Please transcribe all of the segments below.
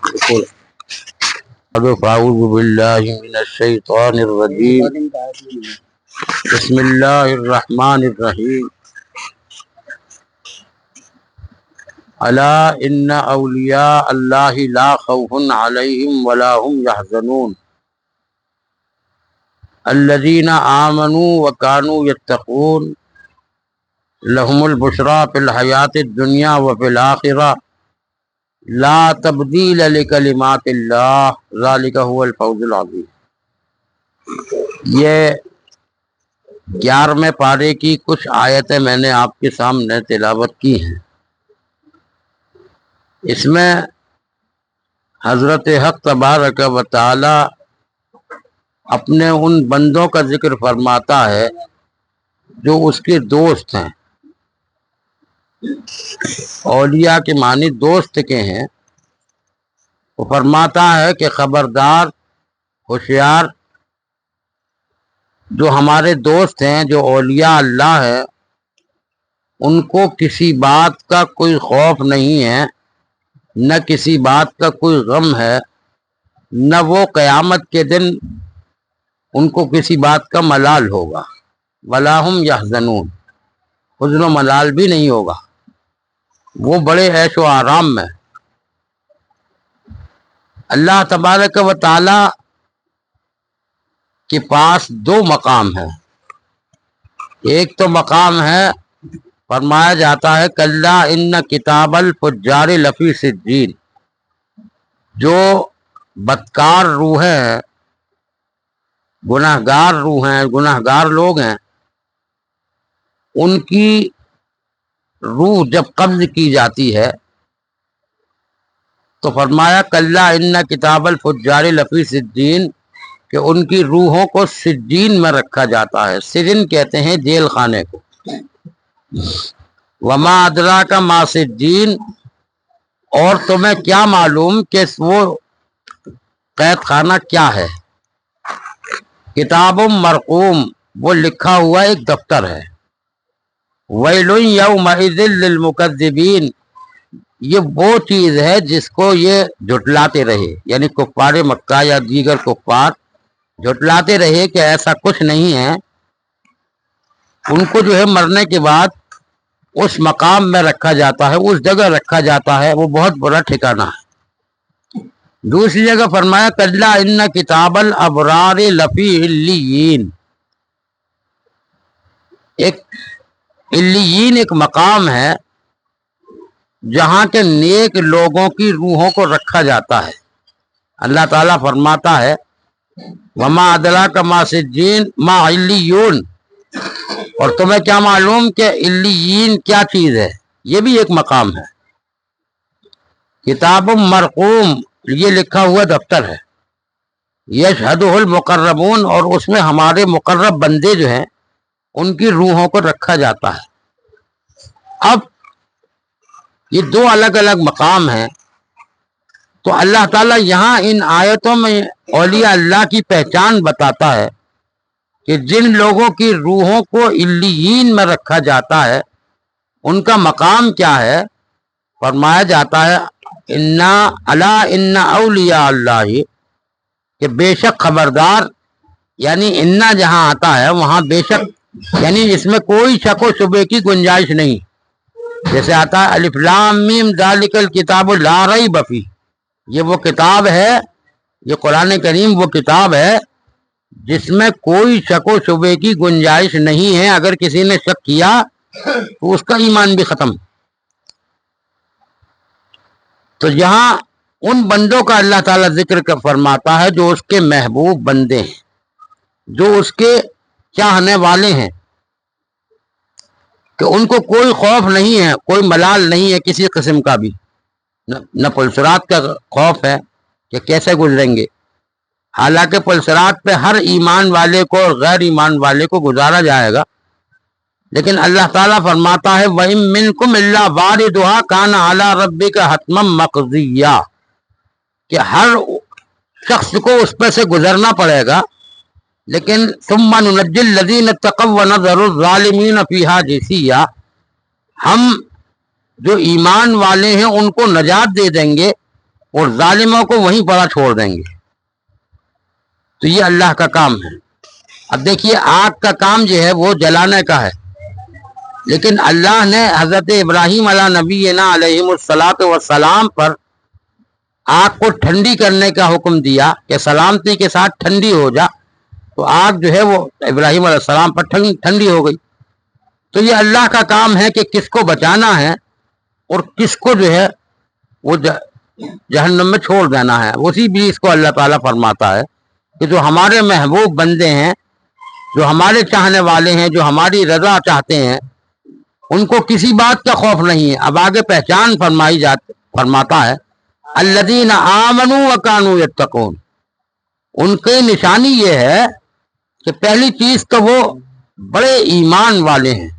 اعوذ باللہ من الشیطان الرجیم بسم اللہ الرحمن الرحیم الا ان اولیاء اللہ لا خوف علیہم ولا هم يحزنون الذین آمنوا وکانوا یتقون لهم البشریٰ فی الحیاۃ الدنیا وفی الآخرہ لا تبدیل لکلمات اللہ ذالک هو الفوز العظیم۔ یہ 11ویں پارے کی کچھ آیتیں میں نے آپ کے سامنے تلاوت کی ہیں۔ اس میں حضرت حق تبارک و تعالی اپنے ان بندوں کا ذکر فرماتا ہے جو اس کے دوست ہیں۔ اولیاء کے معنی دوست کے ہیں۔ وہ فرماتا ہے کہ خبردار، ہوشیار، جو ہمارے دوست ہیں، جو اولیاء اللہ ہے، ان کو کسی بات کا کوئی خوف نہیں ہے، نہ کسی بات کا کوئی غم ہے، نہ وہ قیامت کے دن ان کو کسی بات کا ملال ہوگا۔ ولا هم يحزنون، حزن و ملال بھی نہیں ہوگا، وہ بڑے عیش و آرام میں۔ اللہ تبارک و تعالی کے پاس 2 مقام ہیں۔ ایک تو مقام ہے، فرمایا جاتا ہے کلا ان کتاب الفجار لفی سجین، جو بدکار روحیں ہیں، گناہگار روح ہیں، گناہگار لوگ ہیں، ان کی روح جب قبض کی جاتی ہے تو فرمایا کلا ان کتاب الفجار لفی سجین، کہ ان کی روحوں کو سجین میں رکھا جاتا ہے۔ سجن کہتے ہیں جیل خانے کو۔ وما ادراک ما سجین، اور تمہیں کیا معلوم کہ وہ قید خانہ کیا ہے۔ کتاب مرقوم، وہ لکھا ہوا ایک دفتر ہے۔ ویل یومئذ للمکذبین، یہ وہ چیز ہے جس کو یہ جھٹلاتے رہے، یعنی کفار مکہ یا دیگر کفار جھٹلاتے رہے کہ ایسا کچھ نہیں ہے۔ ان کو جو ہے مرنے کے بعد اس مقام میں رکھا جاتا ہے، اس جگہ رکھا جاتا ہے، وہ بہت بڑا ٹھکانہ ہے۔ دوسری جگہ فرمایا کلا ان کتاب الابرار لفی علیین، ایک علیین ایک مقام ہے جہاں کے نیک لوگوں کی روحوں کو رکھا جاتا ہے۔ اللہ تعالیٰ فرماتا ہے وما ادراک ما سجین ما علیون، اور تمہیں کیا معلوم کہ علیین کیا چیز ہے، یہ بھی ایک مقام ہے۔ کتاب مرقوم، یہ لکھا ہوا دفتر ہے۔ یشہدہ المقربون، اور اس میں ہمارے مقرب بندے جو ہیں ان کی روحوں کو رکھا جاتا ہے۔ اب یہ 2 الگ الگ مقام ہیں، تو اللہ تعالیٰ یہاں ان آیتوں میں اولیاء اللہ کی پہچان بتاتا ہے کہ جن لوگوں کی روحوں کو علیین میں رکھا جاتا ہے ان کا مقام کیا ہے۔ فرمایا جاتا ہے ان اولیاء اللہ، کہ بے شک خبردار، یعنی انا جہاں آتا ہے وہاں بے شک، یعنی اس میں کوئی شک و شبے کی گنجائش نہیں۔ جیسے آتا ہے الف لام میم ذالک الکتاب لا ریب فیہ، یہ وہ کتاب ہے، یہ قرآن کریم وہ کتاب ہے جس میں کوئی شک و شبے کی گنجائش نہیں ہے۔ اگر کسی نے شک کیا تو اس کا ایمان بھی ختم۔ تو یہاں ان بندوں کا اللہ تعالیٰ ذکر فرماتا ہے جو اس کے محبوب بندے ہیں، جو اس کے چاہنے والے ہیں، کہ ان کو کوئی خوف نہیں ہے، کوئی ملال نہیں ہے کسی قسم کا بھی، نہ پلسرات کا خوف ہے کہ کیسے گزریں گے۔ حالانکہ پلسرات پہ ہر ایمان والے کو اور غیر ایمان والے کو گزارا جائے گا، لیکن اللہ تعالیٰ فرماتا ہے وَإِن مِّنكُمْ إِلَّا وَارِدُهَا كَانَ عَلَىٰ رَبِّكَ حَتْمًا مَّقْضِيًّا، کہ ہر شخص کو اس پہ سے گزرنا پڑے گا، لیکن ثُمَّ نُنَجِّي الَّذِينَ اتَّقَوْا وَنَذَرُ الظَّالِمِينَ فِيهَا جِثِيًّا، ہم جو ایمان والے ہیں ان کو نجات دے دیں گے، اور ظالموں کو وہیں پڑا چھوڑ دیں گے. تو یہ اللہ کا کام ہے. اب دیکھیے آگ کا کام جو ہے وہ جلانے کا ہے، لیکن اللہ نے حضرت ابراہیم علیہ نبینا علیہ الصلاۃ والسلام پر آگ کو ٹھنڈی کرنے کا حکم دیا کہ سلامتی کے ساتھ ٹھنڈی ہو جا. تو آگ جو ہے وہ ابراہیم علیہ السلام پر ٹھنڈی ہو گئی. تو یہ اللہ کا کام ہے کہ کس کو بچانا ہے اور کس کو جو ہے وہ جہنم میں چھوڑ دینا ہے. اسی بیچ کو اللہ تعالیٰ فرماتا ہے کہ جو ہمارے محبوب بندے ہیں، جو ہمارے چاہنے والے ہیں، جو ہماری رضا چاہتے ہیں، ان کو کسی بات کا خوف نہیں ہے. اب آگے پہچان فرماتا ہے الذین آمنوا وکانوا یتقون. ان کی نشانی یہ ہے کہ پہلی چیز تو وہ بڑے ایمان والے ہیں،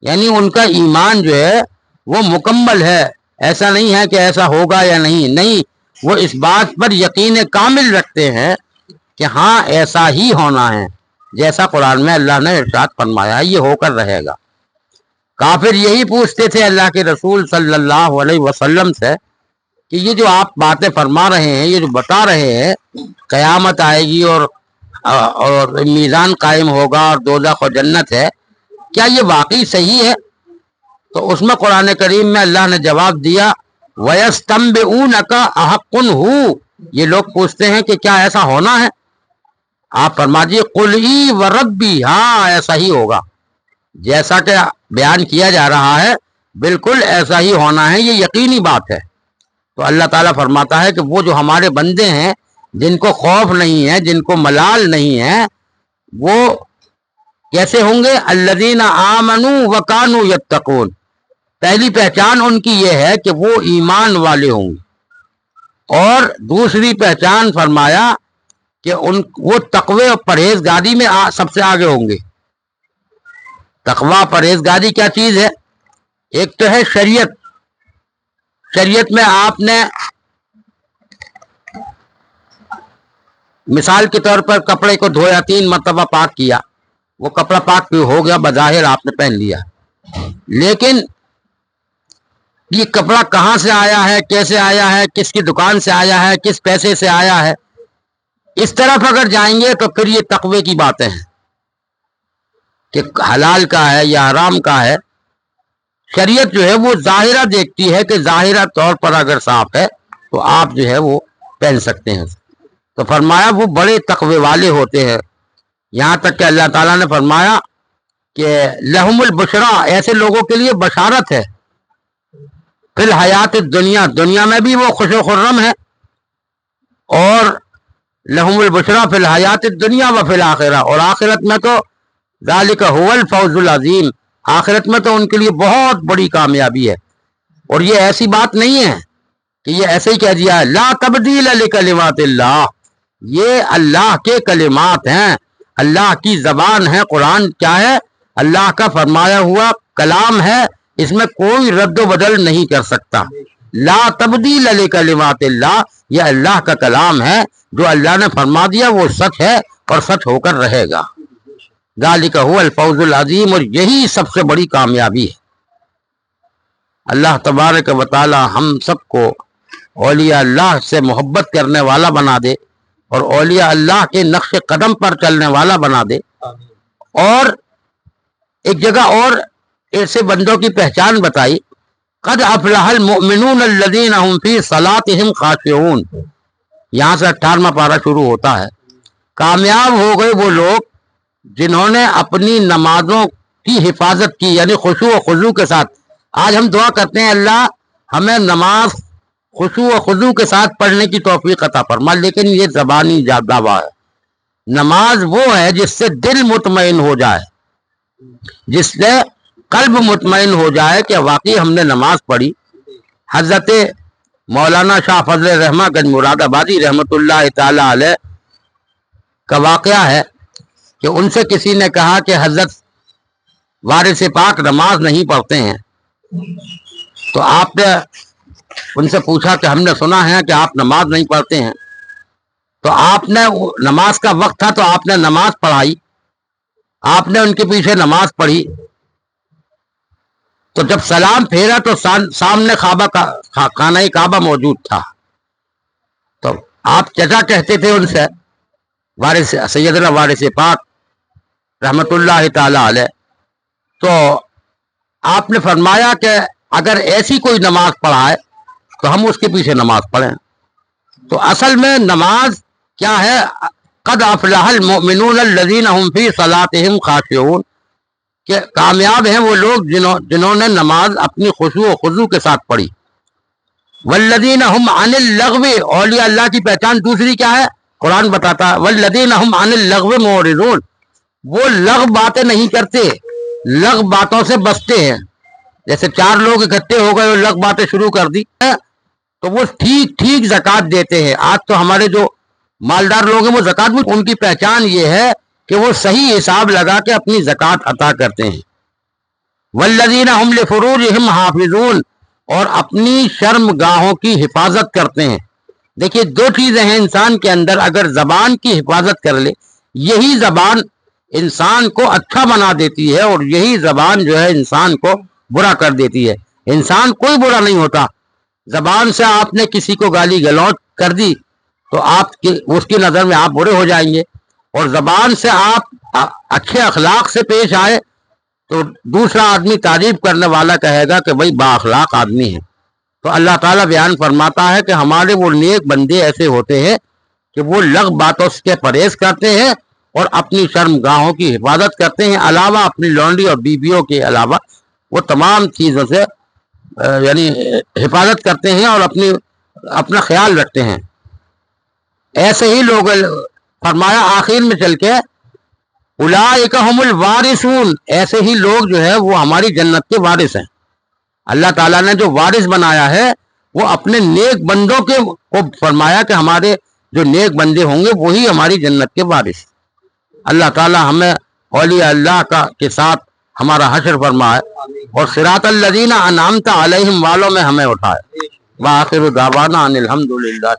یعنی ان کا ایمان جو ہے وہ مکمل ہے. ایسا نہیں ہے کہ ایسا ہوگا یا نہیں، وہ اس بات پر یقین کامل رکھتے ہیں کہ ہاں ایسا ہی ہونا ہے جیسا قرآن میں اللہ نے ارشاد فرمایا ہے، یہ ہو کر رہے گا. کافر یہی پوچھتے تھے اللہ کے رسول صلی اللہ علیہ وسلم سے کہ یہ جو آپ باتیں فرما رہے ہیں، یہ جو بتا رہے ہیں قیامت آئے گی اور میزان قائم ہوگا اور دوزخ و جنت ہے، کیا یہ واقعی صحیح ہے؟ تو اس میں قرآن کریم میں اللہ نے جواب دیا وَيَسْتَنبِئُونَكَ أَحَقٌّ هُوَ. یہ لوگ پوچھتے ہیں کہ کیا ایسا ہونا ہے؟ آپ فرما دیجیے قُلْ إِي وَرَبِّي، ہاں ایسا ہی ہوگا جیسا کہ بیان کیا جا رہا ہے، بالکل ایسا ہی ہونا ہے، یہ یقینی بات ہے. تو اللہ تعالیٰ فرماتا ہے کہ وہ جو ہمارے بندے ہیں جن کو خوف نہیں ہے، جن کو ملال نہیں ہے، وہ کیسے ہوں گے؟ الذین آمنوا وکانوا یتقون. پہلی پہچان ان کی یہ ہے کہ وہ ایمان والے ہوں گے، اور دوسری پہچان فرمایا کہ وہ تقوی اور پرہیزگاری میں سب سے آگے ہوں گے. تقوی پرہیزگاری کیا چیز ہے؟ ایک تو ہے شریعت. شریعت میں آپ نے مثال کے طور پر کپڑے کو دھویا، 3 مرتبہ پاک کیا، وہ کپڑا پاک ہو گیا، بظاہر آپ نے پہن لیا، لیکن یہ کپڑا کہاں سے آیا ہے، کیسے آیا ہے، کس کی دکان سے آیا ہے، کس پیسے سے آیا ہے، اس طرف اگر جائیں گے تو پھر یہ تقوی کی باتیں ہیں کہ حلال کا ہے یا حرام کا ہے. شریعت جو ہے وہ ظاہرہ دیکھتی ہے کہ ظاہرہ طور پر اگر صاف ہے تو آپ جو ہے وہ پہن سکتے ہیں. تو فرمایا وہ بڑے تقوی والے ہوتے ہیں. یہاں تک کہ اللہ تعالیٰ نے فرمایا کہ لہم البشرا، ایسے لوگوں کے لیے بشارت ہے، فی الحیات الدنیا، دنیا میں بھی وہ خوش و خرم ہے، اور لہم البشرا فی الحیات الدنیا و فی الآخرہ، اور آخرت میں تو ذالک هو الفوز العظیم، آخرت میں تو ان کے لیے بہت بڑی کامیابی ہے. اور یہ ایسی بات نہیں ہے کہ یہ ایسے ہی کہہ دیا ہے، لا تبدیل لکلمات اللہ، یہ اللہ کے کلمات ہیں، اللہ کی زبان ہے. قرآن کیا ہے؟ اللہ کا فرمایا ہوا کلام ہے، اس میں کوئی رد و بدل نہیں کر سکتا. لا تبدیل لکلمات اللہ، یہ اللہ کا کلام ہے، جو اللہ نے فرما دیا وہ سچ ہے اور سچ ہو کر رہے گا. ذالک هو الفوز العظیم، اور یہی سب سے بڑی کامیابی ہے. اللہ تبارک و تعالی ہم سب کو اولیاء اللہ سے محبت کرنے والا بنا دے، اور اولیاء اللہ کے نقش قدم پر چلنے والا بنا دے. اور ایک جگہ اور ایسے بندوں کی پہچان بتائی، قد افلح المؤمنون الذین هم فی صلاتهم خاشعون. یہاں سے 18واں پارہ شروع ہوتا ہے. کامیاب ہو گئے وہ لوگ جنہوں نے اپنی نمازوں کی حفاظت کی، یعنی خشوع و خضوع کے ساتھ. آج ہم دعا کرتے ہیں اللہ ہمیں نماز خشوع و خضوع کے ساتھ پڑھنے کی توفیق عطا فرما، لیکن یہ زبانی دعویٰ ہے. نماز وہ ہے جس سے دل مطمئن ہو جائے، جس سے قلب مطمئن ہو جائے کہ واقعی ہم نے نماز پڑھی. حضرت مولانا شاہ فضل الرحمن گنج مراد آبادی رحمۃ اللہ تعالی علیہ کا واقعہ ہے کہ ان سے کسی نے کہا کہ حضرت وارث پاک نماز نہیں پڑھتے ہیں. تو آپ نے ان سے پوچھا کہ ہم نے سنا ہے کہ آپ نماز نہیں پڑھتے ہیں. تو آپ نے نماز کا وقت تھا تو آپ نے نماز پڑھائی، آپ نے ان کے پیچھے نماز پڑھی. تو جب سلام پھیرا تو سامنے خانہ کعبہ موجود تھا. تو آپ چچا کہتے تھے ان سے وارث سیدنا وارث پاک رحمت اللہ تعالی علیہ. تو آپ نے فرمایا کہ اگر ایسی کوئی نماز پڑھائے تو ہم اس کے پیچھے نماز پڑھیں. تو اصل میں نماز کیا ہے؟ قد افلح المؤمنون الذین هم فی صلاتهم خاشعون، کہ کامیاب ہیں وہ لوگ جنہوں نے نماز اپنی خشوع و خضوع کے ساتھ پڑھی. والذین هم عن اللغو، اولیاء اللہ کی پہچان دوسری کیا ہے؟ قرآن بتاتا ہے والذین هم عن اللغو معرضون، وہ لغو باتیں نہیں کرتے، لغو باتوں سے بچتے ہیں. جیسے چار لوگ اکٹھے ہو گئے اور لغو باتیں شروع کر دی تو وہ ٹھیک ٹھیک زکوٰۃ دیتے ہیں. آج تو ہمارے جو مالدار لوگ ہیں وہ زکوٰۃ بھی، ان کی پہچان یہ ہے کہ وہ صحیح حساب لگا کے اپنی زکوٰۃ عطا کرتے ہیں. والذین هم لفروجهم حافظون، اور اپنی شرم گاہوں کی حفاظت کرتے ہیں. دیکھیے دو چیزیں ہیں انسان کے اندر، اگر زبان کی حفاظت کر لے، یہی زبان انسان کو اچھا بنا دیتی ہے اور یہی زبان جو ہے انسان کو برا کر دیتی ہے. انسان کوئی برا نہیں ہوتا. زبان سے آپ نے کسی کو گالی گلوچ کر دی تو اس کی نظر میں آپ برے ہو جائیں گے، اور زبان سے آپ اچھے اخلاق سے پیش آئے تو دوسرا آدمی تعریف کرنے والا کہے گا کہ بھائی با اخلاق آدمی ہے. تو اللہ تعالیٰ بیان فرماتا ہے کہ ہمارے وہ نیک بندے ایسے ہوتے ہیں کہ وہ لغو باتوں سے پرہیز کرتے ہیں اور اپنی شرم گاہوں کی حفاظت کرتے ہیں، علاوہ اپنی لونڈی اور بیویوں کے علاوہ وہ تمام چیزوں سے یعنی حفاظت کرتے ہیں اور اپنا خیال رکھتے ہیں. ایسے ہی لوگ فرمایا آخر میں چل کے اولئک هم الوارثون، ایسے ہی لوگ جو ہے وہ ہماری جنت کے وارث ہیں. اللہ تعالیٰ نے جو وارث بنایا ہے وہ اپنے نیک بندوں کو فرمایا کہ ہمارے جو نیک بندے ہوں گے وہی ہماری جنت کے وارث. اللہ تعالیٰ ہمیں اولیاء اللہ کے ساتھ ہمارا حشر فرمائے اور صراط الذین انعمت علیہم والوں میں ہمیں اٹھائے. وآخر دعوانا ان الحمد للہ.